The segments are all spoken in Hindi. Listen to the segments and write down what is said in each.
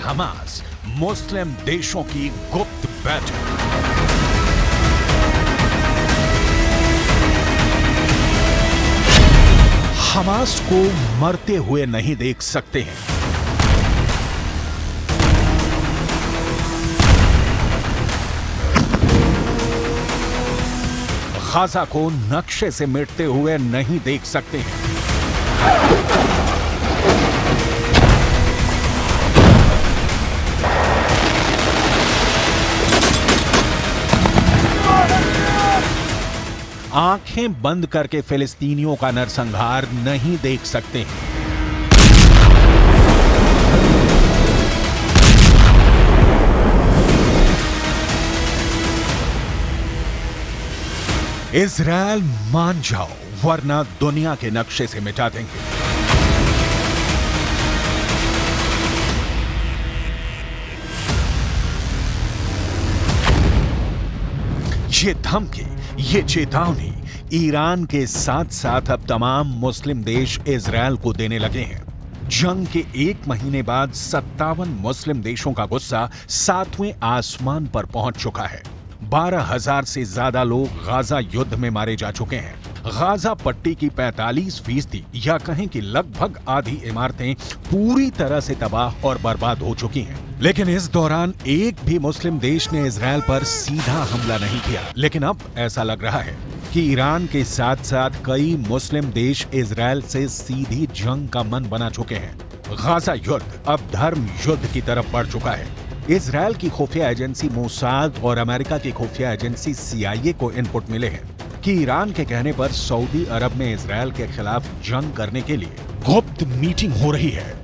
हमास मुस्लिम देशों की गुप्त बैठक। हमास को मरते हुए नहीं देख सकते हैं। गाजा को नक्शे से मिटते हुए नहीं देख सकते हैं। आंखें बंद करके फिलिस्तीनियों का नरसंहार नहीं देख सकते हैं। इजराइल मान जाओ वरना दुनिया के नक्शे से मिटा देंगे। ये धमकी, ये चेतावनी ईरान के साथ साथ अब तमाम मुस्लिम देश इजराइल को देने लगे हैं। जंग के 1 महीने बाद 57 मुस्लिम देशों का गुस्सा 7वें आसमान पर पहुंच चुका है। 12,000 से ज्यादा लोग गाजा युद्ध में मारे जा चुके हैं। गाजा पट्टी की 45% या कहें कि लगभग आधी इमारतें पूरी तरह से तबाह और बर्बाद हो चुकी हैं। लेकिन इस दौरान एक भी मुस्लिम देश ने इजराइल पर सीधा हमला नहीं किया। लेकिन अब ऐसा लग रहा है कि ईरान के साथ साथ कई मुस्लिम देश इजराइल से सीधी जंग का मन बना चुके हैं। गाजा युद्ध अब धर्म युद्ध की तरफ बढ़ चुका है। इजराइल की खुफिया एजेंसी मोसाद और अमेरिका की खुफिया एजेंसी CIA को इनपुट मिले हैं कि ईरान के कहने पर सऊदी अरब में इजराइल के खिलाफ जंग करने के लिए गुप्त मीटिंग हो रही है।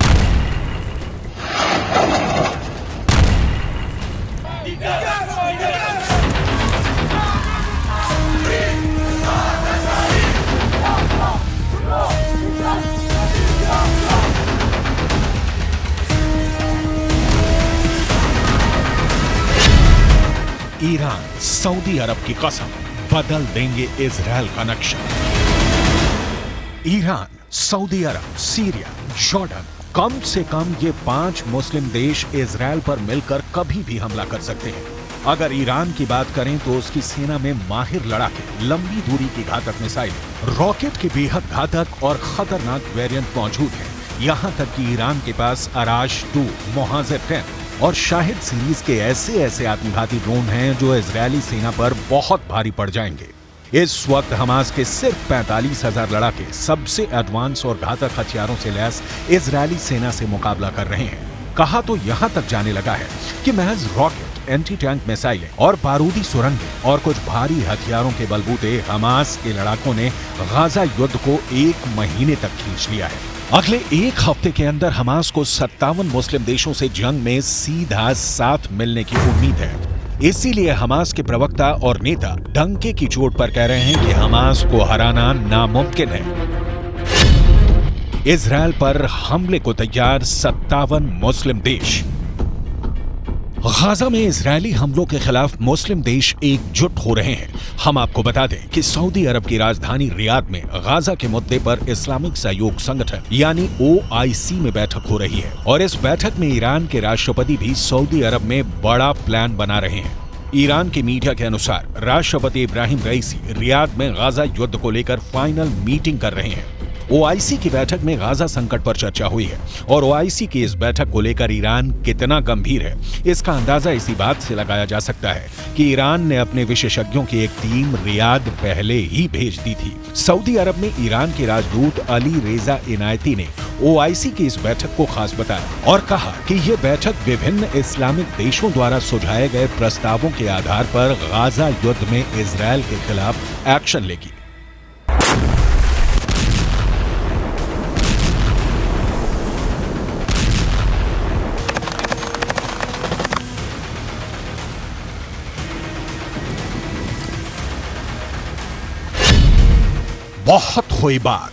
ईरान सऊदी अरब की कसम, बदल देंगे इजराइल का नक्शा। ईरान, सऊदी अरब, सीरिया, जॉर्डन, कम से कम ये 5 मुस्लिम देश इजराइल पर मिलकर कभी भी हमला कर सकते हैं। अगर ईरान की बात करें तो उसकी सेना में माहिर लड़ाके, लंबी दूरी की घातक मिसाइल, रॉकेट के बेहद घातक और खतरनाक वेरिएंट मौजूद हैं। यहां तक कि ईरान के पास अराश 2, मोहाजिर 10 और शाहिद सीरीज के ऐसे आत्मघाती ड्रोन हैं जो इजरायली सेना पर बहुत भारी पड़ जाएंगे। इस वक्त हमास के सिर्फ 45,000 लड़ाके सबसे एडवांस और घातक हथियारों से लैस इजरायली सेना से मुकाबला कर रहे हैं। कहा तो यहां तक जाने लगा है कि महज रॉकेट, एंटी टैंक मिसाइलें और बारूदी सुरंगें और कुछ भारी हथियारों के बलबूते हमास के लड़ाकों ने गाजा युद्ध को 1 महीने तक खींच लिया है। अगले 1 हफ्ते के अंदर हमास को 57 मुस्लिम देशों से जंग में सीधा साथ मिलने की उम्मीद है। इसीलिए हमास के प्रवक्ता और नेता डंके की चोट पर कह रहे हैं कि हमास को हराना नामुमकिन है। इजराइल पर हमले को तैयार 57 मुस्लिम देश। गाजा में इजरायली हमलों के खिलाफ मुस्लिम देश एकजुट हो रहे हैं। हम आपको बता दें कि सऊदी अरब की राजधानी रियाद में गाजा के मुद्दे पर इस्लामिक सहयोग संगठन यानी OIC में बैठक हो रही है और इस बैठक में ईरान के राष्ट्रपति भी सऊदी अरब में बड़ा प्लान बना रहे हैं। ईरान की मीडिया के अनुसार राष्ट्रपति इब्राहिम रईसी रियाद में गाजा युद्ध को लेकर फाइनल मीटिंग कर रहे हैं। OIC की बैठक में गाजा संकट पर चर्चा हुई है और OIC की इस बैठक को लेकर ईरान कितना गंभीर है इसका अंदाजा इसी बात से लगाया जा सकता है कि ईरान ने अपने विशेषज्ञों की एक टीम रियाद पहले ही भेज दी थी। सऊदी अरब में ईरान के राजदूत अली रेजा इनायती ने OIC की इस बैठक को खास बताया और कहा कि यह बैठक विभिन्न इस्लामिक देशों द्वारा सुझाए गए प्रस्तावों के आधार पर गाजा युद्ध में इजरायल के खिलाफ एक्शन लेगी। बहुत हुई बात,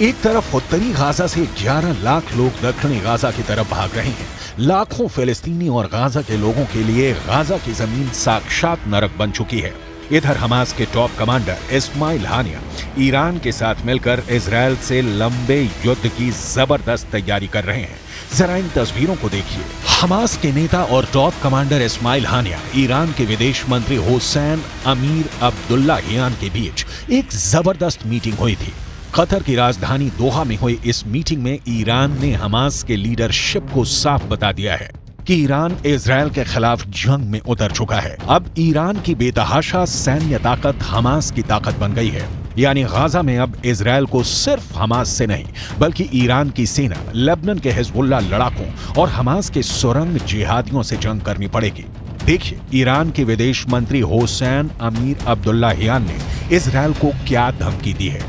एक तरफ उत्तरी गाजा से 11 लाख लोग दक्षिणी गाजा की तरफ भाग रहे हैं। लाखों फिलिस्तीनी और गाजा के लोगों के लिए गाजा की जमीन साक्षात नरक बन चुकी है। इधर हमास के टॉप कमांडर इस्माइल हानिया ईरान के साथ मिलकर इजरायल से लंबे युद्ध की जबरदस्त तैयारी कर रहे हैं। जरा इन तस्वीरों को देखिए। हमास के नेता और टॉप कमांडर इस्माइल हानिया ईरान के विदेश मंत्री हुसैन अमीर अब्दुल्लाहियान के बीच एक जबरदस्त मीटिंग हुई थी। कतर की राजधानी दोहा में हुई इस मीटिंग में ईरान ने हमास के लीडरशिप को साफ बता दिया है कि ईरान इजरायल के खिलाफ जंग में उतर चुका है। अब ईरान की बेतहाशा सैन्य ताकत हमास की ताकत बन गई है। यानी गाजा में अब इजरायल को सिर्फ हमास से नहीं बल्कि ईरान की सेना, लेबनान के हिजबुल्ला लड़ाकों और हमास के सुरंग जिहादियों से जंग करनी पड़ेगी। देखिए ईरान के विदेश मंत्री हुसैन अमीर अब्दुल्लाहियान ने इजरायल को क्या धमकी दी है।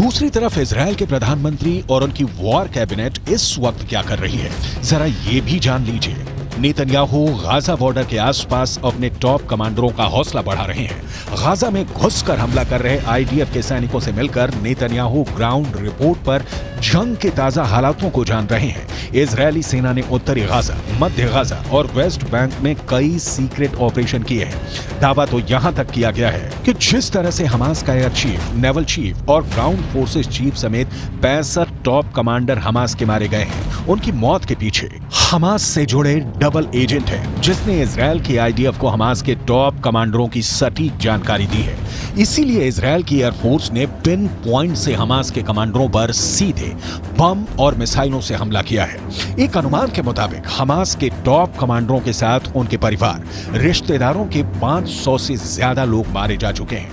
दूसरी तरफ इजरायल के प्रधानमंत्री और उनकी वॉर कैबिनेट इस वक्त क्या कर रही है, जरा ये भी जान लीजिए। नेतन्याहू गाजा बॉर्डर के आसपास अपने टॉप कमांडरों का हौसला बढ़ा रहे हैं। गाजा में घुसकर हमला कर रहे आईडीएफ के सैनिकों से मिलकर नेतन्याहू ग्राउंड रिपोर्ट पर जंग के ताजा हालातों को जान रहे हैं। इजरायली सेना ने उत्तरी गाजा, मध्य गाजा और वेस्ट बैंक में कई सीक्रेट ऑपरेशन किए हैं। दावा तो यहां तक किया गया है कि जिस तरह से हमास का एयर चीफ, नेवल चीफ और ग्राउंड फोर्सेस चीफ समेत 65 टॉप कमांडर हमास के मारे गए हैं, उनकी मौत के पीछे हमास से जुड़े डबल एजेंट है जिसने इजरायल की आईडीएफ को हमास के टॉप कमांडरों की सटीक जानकारी दी है। इसीलिए इजरायल की एयरफोर्स ने पिन पॉइंट से हमास के कमांडरों पर सीधे बम और मिसाइलों से हमला किया है। एक अनुमान के मुताबिक हमास के टॉप कमांडरों के साथ उनके परिवार, रिश्तेदारों के 500 से ज्यादा लोग मारे जा चुके हैं।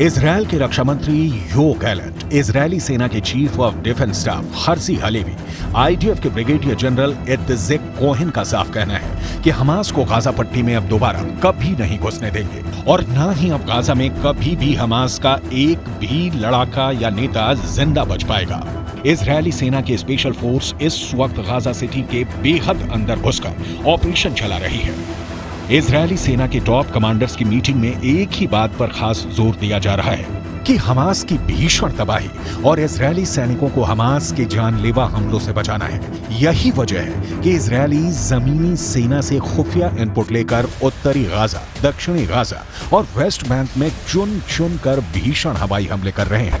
इजरायल के रक्षा मंत्री यो गैलेंट, इजरायली सेना के chief of defence staff Herzi Halevi, IDF के ब्रिगेडियर जनरल इत्तेज़ेक कोहेन का साफ कहना है कि हमास को गाजा पट्टी में अब दोबारा कभी नहीं घुसने देंगे और न ही अब गाजा में कभी भी हमास का एक भी लड़ाका या नेता जिंदा बच पाएगा। इजरायली सेना की स्पेशल फोर्स इस वक्त गाजा सिटी के बेहद अंदर घुसकर ऑपरेशन चला रही है। इजरायली सेना के टॉप कमांडर्स की मीटिंग में एक ही बात पर खास जोर दिया जा रहा है कि हमास की भीषण तबाही और इजरायली सैनिकों को हमास के जानलेवा हमलों से बचाना है। यही वजह है कि इजरायली जमीनी सेना से खुफिया इनपुट लेकर उत्तरी गाजा, दक्षिणी गाजा और वेस्ट बैंक में चुन चुन कर भीषण हवाई हमले कर रहे हैं।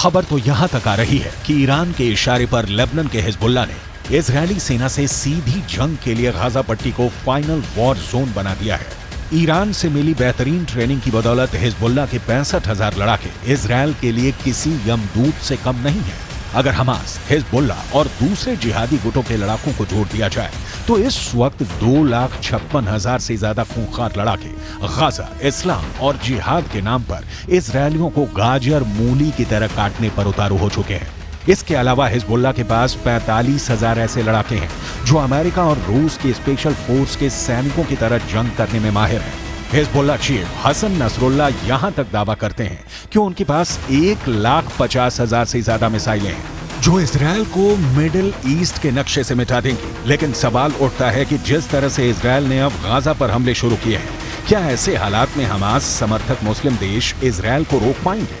खबर तो यहां तक आ रही है कि ईरान के इशारे पर लेबनान के हिजबुल्ला ने इजरायली सेना से सीधी जंग के लिए गाजा पट्टी को फाइनल वॉर जोन बना दिया है। ईरान से मिली बेहतरीन ट्रेनिंग की बदौलत हिजबुल्ला के 65,000 लड़ाके इजरायल के लिए किसी यमदूत से कम नहीं है। अगर हमास, हिजबुल्ला और दूसरे जिहादी गुटों के लड़ाकों को जोड़ दिया जाए तो इस वक्त 2,56,000 से ज्यादा खूंखार लड़ाके गाजा, इस्लाम और जिहाद के नाम पर इजरायलियों को गाजर मूली की तरह काटने पर उतारू हो चुके हैं। इसके अलावा हिजबुल्ला के पास 45,000 ऐसे लड़ाके हैं जो अमेरिका और रूस की स्पेशल फोर्स के सैनिकों की तरह जंग करने में माहिर हैं। हिजबुल्ला चीफ हसन नसरुल्ला यहां तक दावा करते हैं कि उनके पास 1,50,000 से ज्यादा मिसाइलें हैं। जो इजराइल को मिडिल ईस्ट के नक्शे से मिटा देंगी। लेकिन सवाल उठता है कि जिस तरह से इजराइल ने अब गाजा पर हमले शुरू किए हैं, क्या ऐसे हालात में हमास समर्थक मुस्लिम देश इजराइल को रोक पाएंगे?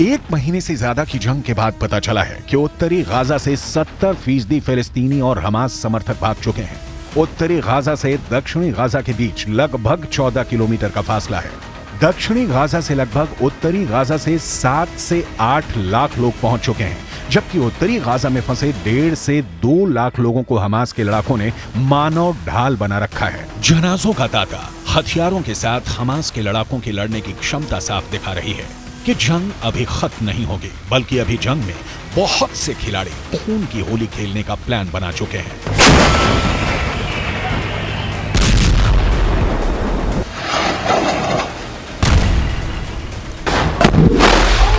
एक महीने से ज्यादा की जंग के बाद पता चला है कि उत्तरी गाजा से 70% फिलिस्तीनी और हमास समर्थक भाग चुके हैं। उत्तरी गाजा से दक्षिणी गाजा के बीच लगभग 14 किलोमीटर का फासला है। दक्षिणी गाजा से लगभग उत्तरी गाजा से 7 से 8 लाख लोग पहुंच चुके हैं, जबकि उत्तरी गाजा में फंसे 1.5 से 2 लाख लोगों को हमास के लड़ाकों ने मानव ढाल बना रखा है। जनाजों का तांता हथियारों के साथ हमास के लड़ाकों की लड़ने की क्षमता साफ दिखा रही है कि जंग अभी खत्म नहीं होगी, बल्कि अभी जंग में बहुत से खिलाड़ी खून की होली खेलने का प्लान बना चुके हैं।